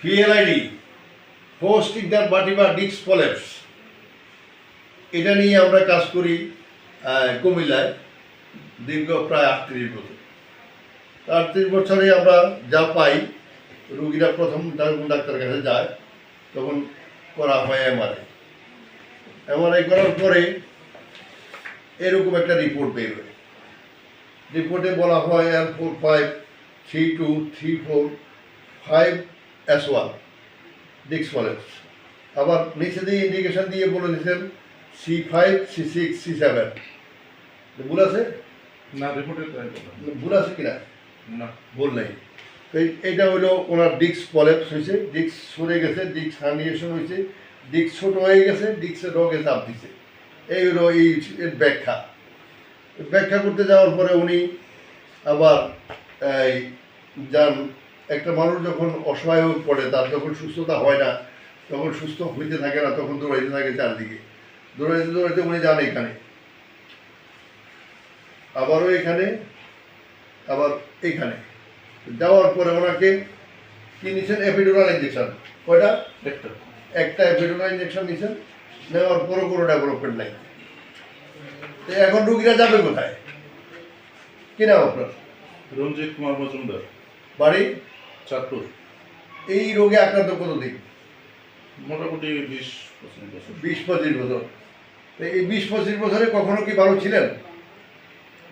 PLID, post intervertebral disk প্রলেপস, এটা নিয়ে আমরা কাজ করি কুমিল্লায় দীর্ঘ প্রায় 38 বছর। 38 বছরে আমরা যা পাই, রুগীরা প্রথম ডাক্তারের কাছে যায়, তখন করা হয় এমআরআই করার পরে এরকম একটা রিপোর্ট বের হয়। রিপোর্টে বলা হয় L453234 5S1 ডিস্ক প্রলেপস। আবার নিচে দিয়ে ইন্ডিকেশন দিয়ে বলে দিয়েছেন C5 C6 C7। ভুল আছে না, রিপোর্টে ভুল আছে কিনা? না, ভুল নাই। তো এইটা হলো ওনার ডিস্ক প্রলেপস হয়েছে, ডিস্ক সরে গেছে, ডিস্ক হার্নিয়েশন হয়েছে, ডিস্ক ছোট হয়ে গেছে, ডিস্কের রোগে চাপ দিছে। এই হলো এর ব্যাখ্যা করতে যাওয়ার পরে উনি আবার যান। একটা মানুষ যখন অসহায় হয়ে পড়ে, তার যখন সুস্থতা হয় না, তখন সুস্থ হইতে থাকে না, তখন দৌড়াইতে থাকে চারদিকে, দৌড়াইতে উনি যান এখানে, আবারও এখানে, আবার এইখানে যাওয়ার পরে ওনাকে কি নিছেন? Epidural injection. কয়টা? একটা এপিডুরাল ইঞ্জেকশন নিছেন। নেওয়ার পরও কোনো ডেভেলপমেন্ট নাই। তো এখন রুগীরা যাবে কোথায়? কি নাম আপনার? রঞ্জিত কুমার মজুমদার, বাড়ি চাঁদপুর। এই রোগে আক্রান্ত কতদিন? মোটামুটি 20-25 বছর। 20-25 বছর। তো এই 20-25 বছরে কখনো কি ভালো ছিলেন?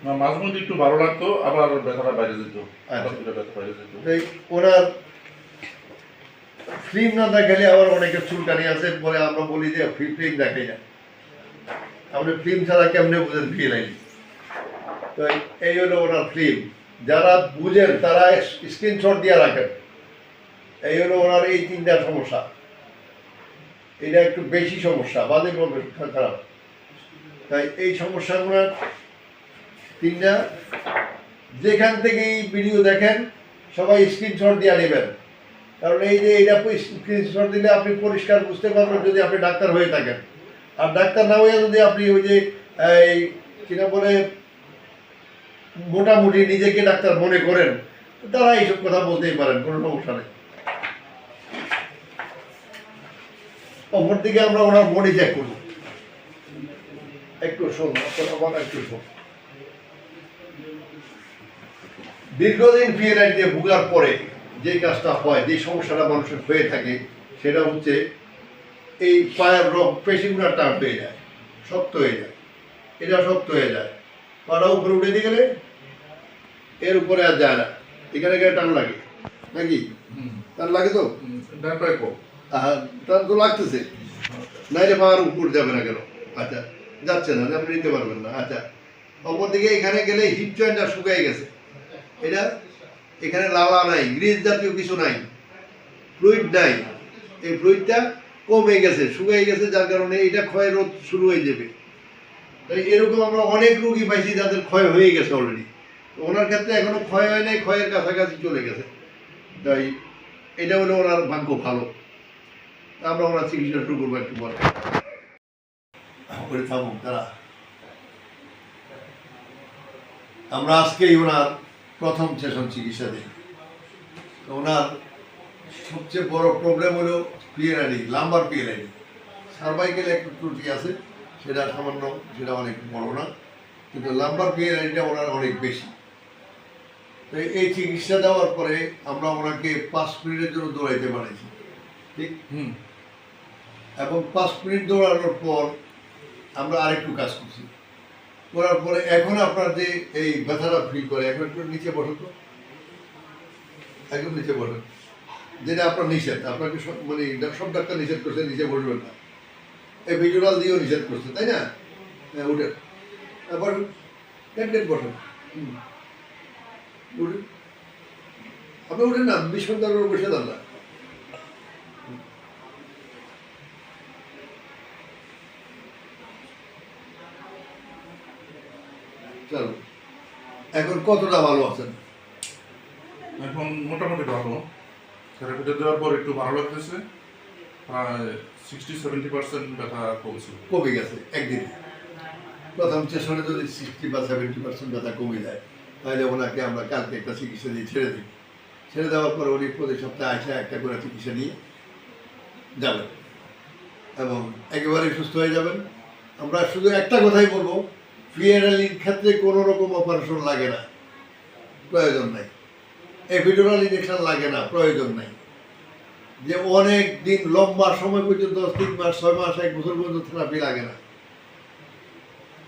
না, মাঝে মধ্যে একটু ভালো লাগতো, আবার ব্যথাটা বাইরে যেত। আচ্ছা। ব্যথা বাইরে যেত। ওনার ফিল্ম না দেখালে আবার অনেকের চুলকানি আছে, বলে আমরা বলি যে ফিল্ম দেখাই না। আপনি ফিল্ম ছাড়া কেমনে বুঝেন পিএলআইডি? তো এই হলো ওনার ফিল্ম। যারা বুঝেন তারা স্ক্রিনশট দিয়ে রাখেন। এই হলো ওনার এই 3টা সমস্যা। এটা একটু বেশি সমস্যা, বাজে খারাপ। তাই এই সমস্যাগুলো 3টা, যেখান থেকে এই ভিডিও দেখেন সবাই স্ক্রিনশট দিয়ে নেবেন। কারণ এই যে এইটা স্ক্রিনশট দিলে আপনি পরিষ্কার বুঝতে পারবেন যদি আপনি ডাক্তার হয়ে থাকেন। আর ডাক্তার না হয়ে যদি আপনি ওই যে এই কিনা বলে মোটামুটি নিজেকে ডাক্তার মনে করেন, তারা এইসব কথা বলতেই পারেন, কোনো সমস্যা নেই। অপরদিকে আমরা ওনার বডি চেক করব। একটু শোন, একটু শোন। দীর্ঘদিন পিএলআইডি দিয়ে ভোগার পরে যে কাজটা হয়, যে সমস্যাটা মানুষের হয়ে থাকে, সেটা হচ্ছে এই পায়ের পেশিগুলো টান হয়ে যায়, শক্ত হয়ে যায়। এটা শক্ত হয়ে যায়, পাটা উপরে উঠে দিয়ে গেলে এর উপরে আর যায় না, এখানে গেলে টান লাগে নাকি? টান লাগে তো? টান তো লাগতেছে, নাইলে পাহাড় উপর যাবে না কেন? আচ্ছা, যাচ্ছে না, আপনি নিতে পারবেন না। আচ্ছা, অপরদিকে এখানে গেলে হিপ জয়েন্টটা শুকিয়ে গেছে, এটা এখানে লালা নাই, গ্রিস জাতীয় কিছু নাই, ফ্লুইড নাই, এই ফ্লুইডটা কমে গেছে, শুকিয়ে গেছে, যার কারণে এটা ক্ষয় রোধ শুরু হয়ে যাবে। তাই এরকম আমরা অনেক রোগী পাইছি যাদের ক্ষয় হয়ে গেছে অলরেডি। ওনার ক্ষেত্রে এখনো ক্ষয় হয় নাই, ক্ষয়ের কাছাকাছি চলে গেছে। তাই এটা হলো ওনার ভাগ্য ভালো। আমরা ওনার চিকিৎসা শুরু করবো একটু পরে। করে থাকুক তারা। আমরা আজকেই ওনার প্রথম সেশন চিকিৎসা দিই। ওনার সবচেয়ে বড় প্রবলেম হলো পিএলআইডি, লাম্বার পিএলআইডি। সার্ভাইকেল একটু ত্রুটি আছে, সেটা সামান্য, সেটা অনেক বড় না, কিন্তু লাম্বার পিএলআইডিটা ওনার অনেক বেশি। তো এই চিকিৎসা দেওয়ার পরে আমরা ওনাকে 5 মিনিটের জন্য দৌড়াইতে পারিয়েছি, ঠিক? এবং 5 মিনিট দৌড়ানোর পর আমরা আরেকটু কাজ করছি। করার পরে এখন আপনার যে এই ব্যথাটা ফিল করে, এখন একটু নিচে বসো তো, একদম নিচে বসেন, যেটা আপনার নিষেধ। আপনাকে মানে সব ডাক্তার নিষেধ করছে নিচে বসবেন না, এই ভিজুয়াল দিয়েও নিষেধ করছে, তাই না? হ্যাঁ, উঠেন, বসেন, বসেন, উঠেন, আপনি উঠেন না, 20 মিনিট তারপর বসে দেন না। চলো, এখন কতটা ভালো আছেন? এখন মোটামুটি ভালো। থেরাপিটা দেওয়ার পর একটু ভালো লাগতেছে, প্রায় 60-70% ব্যথা কমে গেছে একদিনে। প্রথম সেশনে যদি 60 বা 70% ব্যথা কমে যায়, তাহলে ওনাকে আমরা কালকে একটা চিকিৎসা দিয়ে ছেড়ে দিই। ছেড়ে দেওয়ার পরে উনি প্রতি সপ্তাহে আসে একটা করে চিকিৎসা নিয়ে যাবেন এবং একেবারেই সুস্থ হয়ে যাবেন। আমরা শুধু একটা কথাই বলবো, পিএনএলির ক্ষেত্রে কোনো রকম অপারেশন লাগে না, প্রয়োজন নাই। এপিডুরাল ইনজেকশন লাগে না, প্রয়োজন নাই। যে অনেক দিন লম্বা সময় পর্যন্ত 3 মাস 6 মাস 1 বছর পর্যন্ত থেরাপি লাগে না,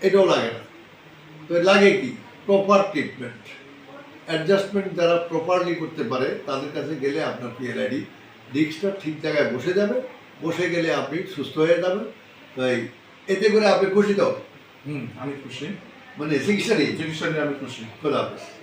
এটাও লাগে না। তো লাগে কি? প্রপার ট্রিটমেন্ট, অ্যাডজাস্টমেন্ট যারা প্রপারলি করতে পারে তাদের কাছে গেলে আপনার পিএলআইডি ডিস্কটা ঠিক জায়গায় বসে যাবে, বসে গেলে আপনি সুস্থ হয়ে যাবেন। তাই এতে করে আপনি খুশি তো? আমি খুশি, মানে চিকিৎসা নিয়ে চিকিৎসা নিয়ে আমি খুশি। খোদা হাফেজ।